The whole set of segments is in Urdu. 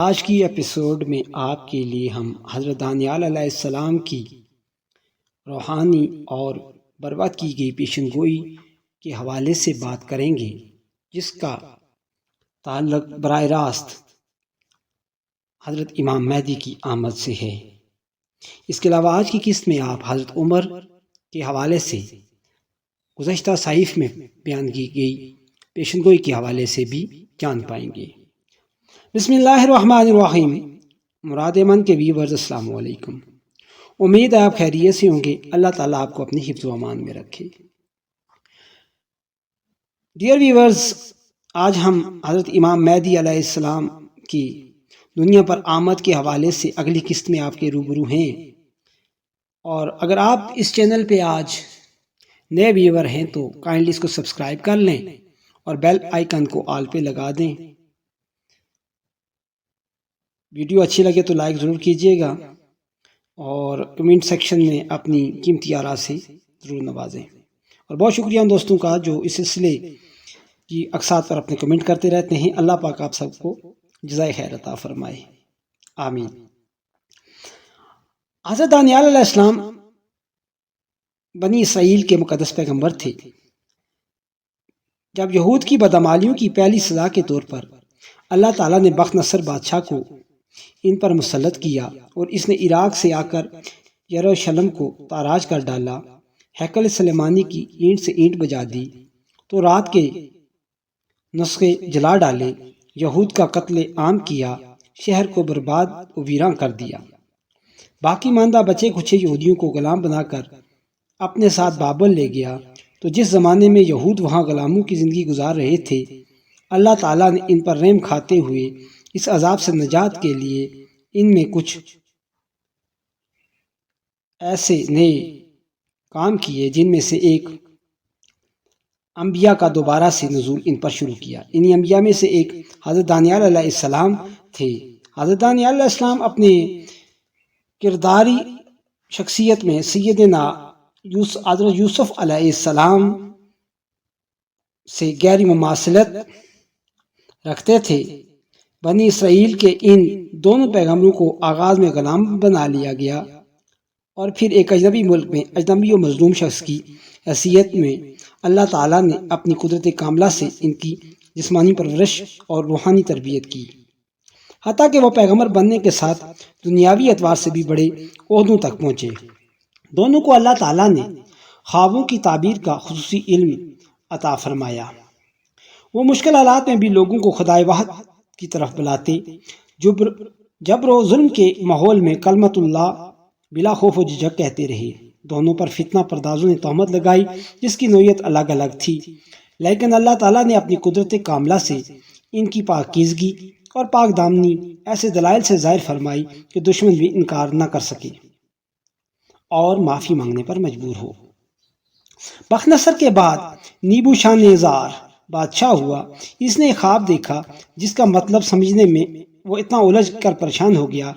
آج کی ایپیسوڈ میں آپ کے لیے ہم حضرت دانیال علیہ السلام کی روحانی اور برباد کی گئی پیشن گوئی کے حوالے سے بات کریں گے، جس کا تعلق براہ راست حضرت امام مہدی کی آمد سے ہے۔ اس کے علاوہ آج کی قسط میں آپ حضرت عمر کے حوالے سے گزشتہ صحیف میں بیان کی گئی پیشن گوئی کے حوالے سے بھی جان پائیں گے۔ بسم اللہ الرحمن الرحیم۔ مراد من کے ویورز السلام علیکم، امید ہے آپ خیریت سے ہوں گے۔ اللہ تعالیٰ آپ کو اپنی حفظ و امان میں رکھے۔ ڈیئر ویورز، آج ہم حضرت امام مہدی علیہ السلام کی دنیا پر آمد کے حوالے سے اگلی قسط میں آپ کے روبرو ہیں، اور اگر آپ اس چینل پہ آج نئے ویور ہیں تو کائنڈلی اس کو سبسکرائب کر لیں اور بیل آئیکن کو آل پہ لگا دیں۔ ویڈیو اچھی لگے تو لائک ضرور کیجیے گا اور کمنٹ سیکشن میں اپنی قیمتی آراء سے ضرور نوازیں، اور بہت شکریہ ان دوستوں کا جو اس سلسلے کی اقساط پر اپنے کمنٹ کرتے رہتے ہیں۔ اللہ پاک آپ سب کو جزائے خیر عطا فرمائے، آمین۔ حضرت دانیال علیہ السلام بنی اسرائیل کے مقدس پیغمبر تھے۔ جب یہود کی بدعمالیوں کی پہلی سزا کے طور پر اللہ تعالیٰ نے بخت نصر بادشاہ کو ان پر مسلط کیا اور اس نے عراق سے آ کر یروشلم کو تاراج کر ڈالا، ہیکل سلیمانی کی اینٹ سے اینٹ بجا دی، تو رات کے نسخے جلا ڈالے، یہود کا قتل عام کیا، شہر کو برباد و ویراں کر دیا، باقی ماندہ بچے کچھ یہودیوں کو غلام بنا کر اپنے ساتھ بابل لے گیا۔ تو جس زمانے میں یہود وہاں غلاموں کی زندگی گزار رہے تھے، اللہ تعالیٰ نے ان پر رحم کھاتے ہوئے اس عذاب سے نجات کے لیے ان میں کچھ ایسے نئے کام کیے، جن میں سے ایک انبیاء کا دوبارہ سے نزول ان پر شروع کیا۔ انہی انبیاء میں سے ایک حضرت دانیال علیہ السلام تھے۔ حضرت دانیال علیہ السلام اپنے کرداری شخصیت میں سیدنا حضرت یوسف علیہ السلام سے گہری مماثلت رکھتے تھے۔ بنی اسرائیل کے ان دونوں پیغمبروں کو آغاز میں غلام بنا لیا گیا، اور پھر ایک اجنبی ملک میں اجنبی و مظلوم شخص کی حیثیت میں اللہ تعالیٰ نے اپنی قدرت کاملہ سے ان کی جسمانی پرورش اور روحانی تربیت کی، حتیٰ کہ وہ پیغمبر بننے کے ساتھ دنیاوی اعتبار سے بھی بڑے عہدوں تک پہنچے۔ دونوں کو اللہ تعالیٰ نے خوابوں کی تعبیر کا خصوصی علم عطا فرمایا۔ وہ مشکل حالات میں بھی لوگوں کو خدائے واحد کی طرف بلاتے، جبر و ظلم کے ماحول میں کلمت اللہ بلا خوف و جھجک کہتے رہے۔ دونوں پر فتنہ پردازوں نے تہمت لگائی، جس کی نوعیت الگ الگ تھی، لیکن اللہ تعالیٰ نے اپنی قدرت کاملہ سے ان کی پاکیزگی اور پاک دامنی ایسے دلائل سے ظاہر فرمائی کہ دشمن بھی انکار نہ کر سکے اور معافی مانگنے پر مجبور ہو۔ بخت نصر کے بعد نیبوشادنیزار بادشاہ ہوا۔ اس نے ایک خواب دیکھا جس کا مطلب سمجھنے میں وہ اتنا الجھ کر پریشان ہو گیا۔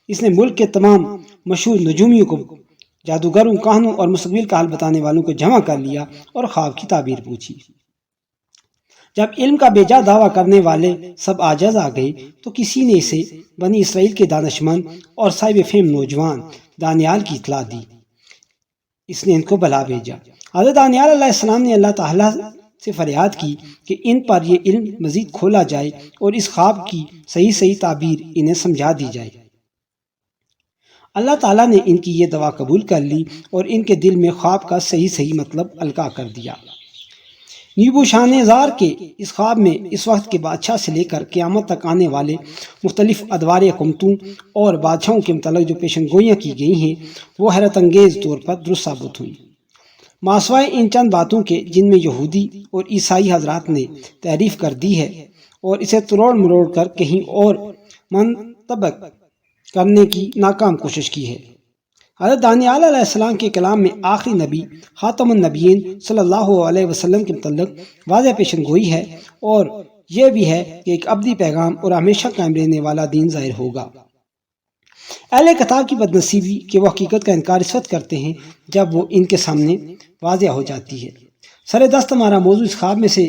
اس نے ملک کے تمام مشہور نجومیوں کو، جادوگروں، کاہنوں اور مستقبل کا حال بتانے والوں کو جمع کر لیا اور خواب کی تعبیر پوچھی۔ جب علم کا بے جا دعویٰ کرنے والے سب عاجز آ گئے تو کسی نے اسے بنی اسرائیل کے دانشمند اور صاحب فہم نوجوان دانیال کی اطلاع دی۔ اس نے ان کو بلا بھیجا۔ حضرت دانیال علیہ السلام نے اللہ تعالیٰ سے فریاد کی کہ ان پر یہ علم مزید کھولا جائے اور اس خواب کی صحیح تعبیر انہیں سمجھا دی جائے۔ اللہ تعالیٰ نے ان کی یہ دعا قبول کر لی اور ان کے دل میں خواب کا صحیح مطلب القاء کر دیا۔ نیبوشادنیزار کے اس خواب میں اس وقت کے بادشاہ سے لے کر قیامت تک آنے والے مختلف ادوار حکومتوں اور بادشاہوں کے متعلق جو پیشن گوئیاں کی گئی ہیں وہ حیرت انگیز طور پر درست ثابت ہوئیں، ماسوائے ان چند باتوں کے جن میں یہودی اور عیسائی حضرات نے تعریف کر دی ہے اور اسے تروڑ مروڑ کر کہیں اور منطبق کرنے کی ناکام کوشش کی ہے۔ حضرت دانیال علیہ السلام کے کلام میں آخری نبی خاتم النبیین صلی اللہ علیہ وسلم کے متعلق واضح پیشن گوئی ہے، اور یہ بھی ہے کہ ایک ابدی پیغام اور ہمیشہ قائم رہنے والا دین ظاہر ہوگا۔ اہل کتاب کی بدنصیبی کہ وہ حقیقت کا انکار اس وقت کرتے ہیں جب وہ ان کے سامنے واضح ہو جاتی ہے۔ سر دست ہمارا موضوع اس خواب میں سے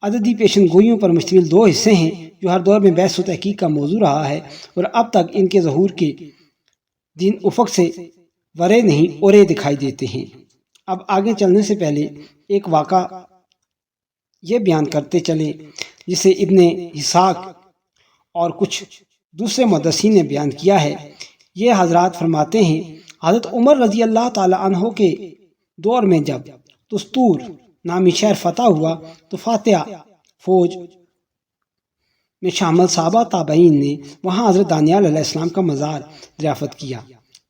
عددی پیشن گوئیوں پر مشتمل دو حصے ہیں جو ہر دور میں بحث و تحقیق کا موضوع رہا ہے، اور اب تک ان کے ظہور کے دن افق سے ورے نہیں اورے دکھائی دیتے ہیں۔ اب آگے چلنے سے پہلے ایک واقعہ یہ بیان کرتے چلیں جسے ابن اسحاق اور کچھ دوسرے محدثین نے بیان کیا ہے۔ یہ حضرات فرماتے ہیں، حضرت عمر رضی اللہ تعالی عنہ کے دور میں جب دستور نامی شہر فتح ہوا تو فاتحہ فوج میں شامل صحابہ تابعین نے وہاں حضرت دانیال علیہ السلام کا مزار دریافت کیا۔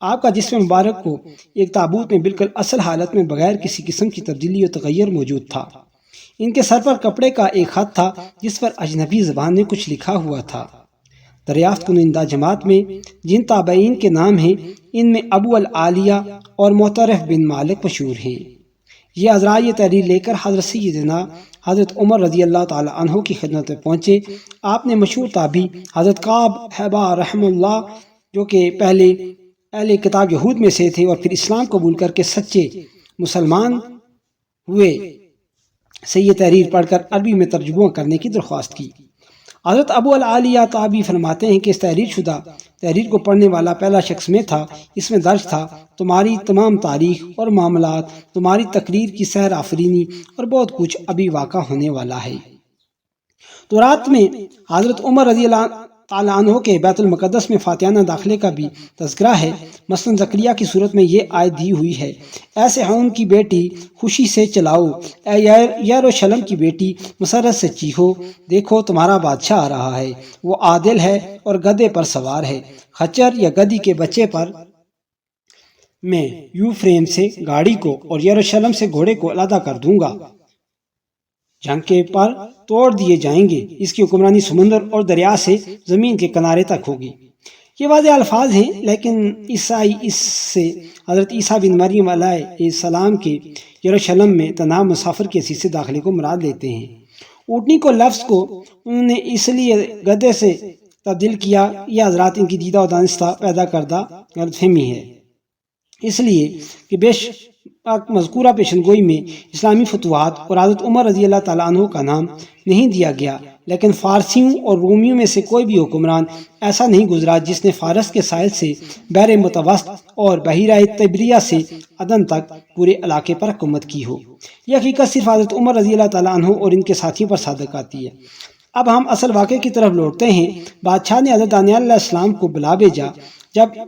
آپ کا جسم مبارک کو ایک تابوت میں بالکل اصل حالت میں بغیر کسی قسم کی تبدیلی و تغیر موجود تھا۔ ان کے سر پر کپڑے کا ایک خط تھا جس پر اجنبی زبان میں کچھ لکھا ہوا تھا۔ دریافت کنندہ جماعت میں جن تابعین کے نام ہیں، ان میں ابو العالیہ اور معترف بن مالک مشہور ہیں۔ یہ حضرات یہ تحریر لے کر حضرت سیدنا حضرت عمر رضی اللہ تعالی عنہ کی خدمت میں پہنچے۔ آپ نے مشہور تابعی حضرت کعب حبا رحم اللہ، جو کہ پہلے اہل کتاب یہود میں سے تھے اور پھر اسلام قبول کر کے سچے مسلمان ہوئے، سے یہ تحریر پڑھ کر عربی میں ترجمہ کرنے کی درخواست کی۔ حضرت ابو العالیہ تابعی فرماتے ہیں کہ اس تحریر کو پڑھنے والا پہلا شخص میں تھا۔ اس میں درج تھا، تمہاری تمام تاریخ اور معاملات، تمہاری تقریر کی سحر آفرینی اور بہت کچھ ابھی واقع ہونے والا ہے۔ تو رات میں حضرت عمر رضی اللہ تعالیٰ عنہ کے بیت المقدس میں فاتحانہ داخلے کا بھی تذکرہ ہے۔ مثلا زکریا کی صورت میں یہ آیت دی ہوئی ہے، اے صہیون کی بیٹی خوشی سے چلاؤ، اے یروشلم کی بیٹی مسرت سے چیخو، دیکھو تمہارا بادشاہ آ رہا ہے، وہ عادل ہے اور گدھے پر سوار ہے، خچر یا گدھی کے بچے پر میں یوفریم سے گاڑی کو اور یروشلم سے گھوڑے کو علیحدہ کر دوں گا، جھنکے پر توڑ دیے جائیں گے، اس کی حکمرانی سمندر اور دریا سے زمین کے کنارے تک ہوگی۔ یہ واضح الفاظ ہیں، لیکن عیسائی اس سے حضرت عیسیٰ بن مریم علیہ السلام کے یروشلم میں تنہا مسافر کے حیثیت سے داخلے کو مراد لیتے ہیں۔ اونٹنی کو لفظ کو انہوں نے اس لیے گدھے سے تبدیل کیا، یہ حضرات ان کی دیدہ و دانستہ پیدا کردہ غلط فہمی ہے، اس لیے کہ مذکورہ پیشن گوئی میں اسلامی فتوحات اور حضرت عمر رضی اللہ تعالیٰ عنہ کا نام نہیں دیا گیا، لیکن فارسیوں اور رومیوں میں سے کوئی بھی حکمران ایسا نہیں گزرا جس نے فارس کے ساحل سے بحر متوسط اور بحیرہ تبریہ سے عدن تک پورے علاقے پر حکومت کی ہو۔ یہ حقیقت صرف حضرت عمر رضی اللہ تعالیٰ عنہ اور ان کے ساتھیوں پر صادق آتی ہے۔ اب ہم اصل واقعے کی طرف لوٹتے ہیں۔ بادشاہ نے حضرت دانیال علیہ السلام کو بلا بھیجا۔ جب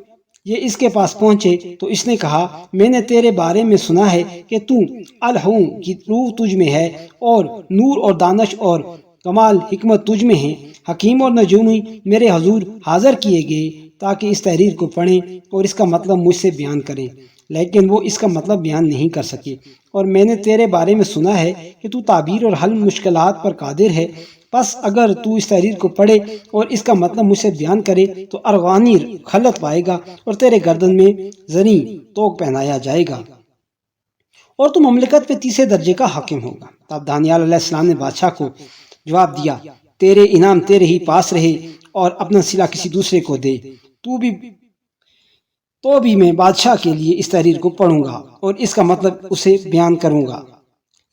یہ اس کے پاس پہنچے تو اس نے کہا، میں نے تیرے بارے میں سنا ہے کہ تو الہوں کی روح تجھ میں ہے اور نور اور دانش اور کمال حکمت تجھ میں ہے۔ حکیم اور نجومی میرے حضور حاضر کیے گئے تاکہ اس تحریر کو پڑھیں اور اس کا مطلب مجھ سے بیان کریں، لیکن وہ اس کا مطلب بیان نہیں کر سکے۔ اور میں نے تیرے بارے میں سنا ہے کہ تو تعبیر اور حل مشکلات پر قادر ہے، پس اگر تو اس تحریر کو پڑھے اور اس کا مطلب مجھ سے بیان کرے تو ارغوانی خلط پائے گا اور تیرے گردن میں زریں توق پہنایا جائے گا اور تو مملکت پہ تیسرے درجے کا حاکم ہوگا۔ تب دانیال علیہ السلام نے بادشاہ کو جواب دیا، تیرے انعام تیرے ہی پاس رہے اور اپنا صلہ کسی دوسرے کو دے، تو بھی میں بادشاہ کے لیے اس تحریر کو پڑھوں گا اور اس کا مطلب اسے بیان کروں گا۔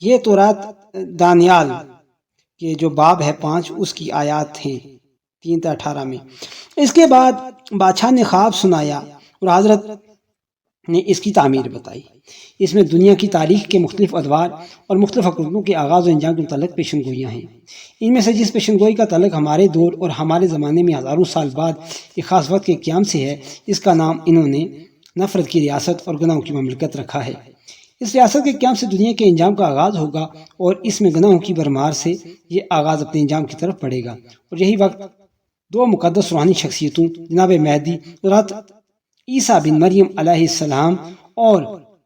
یہ تورات دانیال کہ جو باب ہے 5 اس کی آیات ہیں 3 تا 18 میں۔ اس کے بعد بادشاہ نے خواب سنایا اور حضرت نے اس کی تعمیر بتائی۔ اس میں دنیا کی تاریخ کے مختلف ادوار اور مختلف حکومتوں کے آغاز و انجام کے متعلق پیشن گوئیاں ہیں۔ ان میں سے جس پیشن گوئی کا تعلق ہمارے دور اور ہمارے زمانے میں ہزاروں سال بعد ایک خاص وقت کے قیام سے ہے، اس کا نام انہوں نے نفرت کی ریاست اور گناہوں کی مملکت رکھا ہے۔ اس ریاست کے قیام سے دنیا کے انجام کا آغاز ہوگا اور اس میں گناہوں کی بھرمار سے یہ آغاز اپنے انجام کی طرف بڑھے گا، اور یہی وقت 2 مقدس روحانی شخصیتوں جناب مہدی حضرت عیسیٰ بن مریم علیہ السلام اور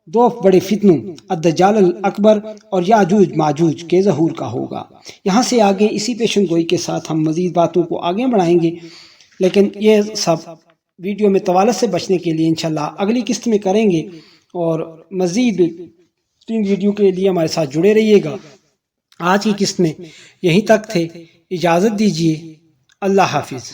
2 بڑے فتنوں الدجال الاکبر اور یاجوج ماجوج کے ظہور کا ہوگا۔ یہاں سے آگے اسی پیشن گوئی کے ساتھ ہم مزید باتوں کو آگے بڑھائیں گے، لیکن یہ سب ویڈیو میں طوالت سے بچنے کے لیے انشاءاللہ اگلی قسط میں کریں گے، اور مزید 3 ویڈیو کے لیے ہمارے ساتھ جڑے رہیے گا۔ آج کی قسط میں یہیں تک تھے، اجازت دیجیے، اللہ حافظ۔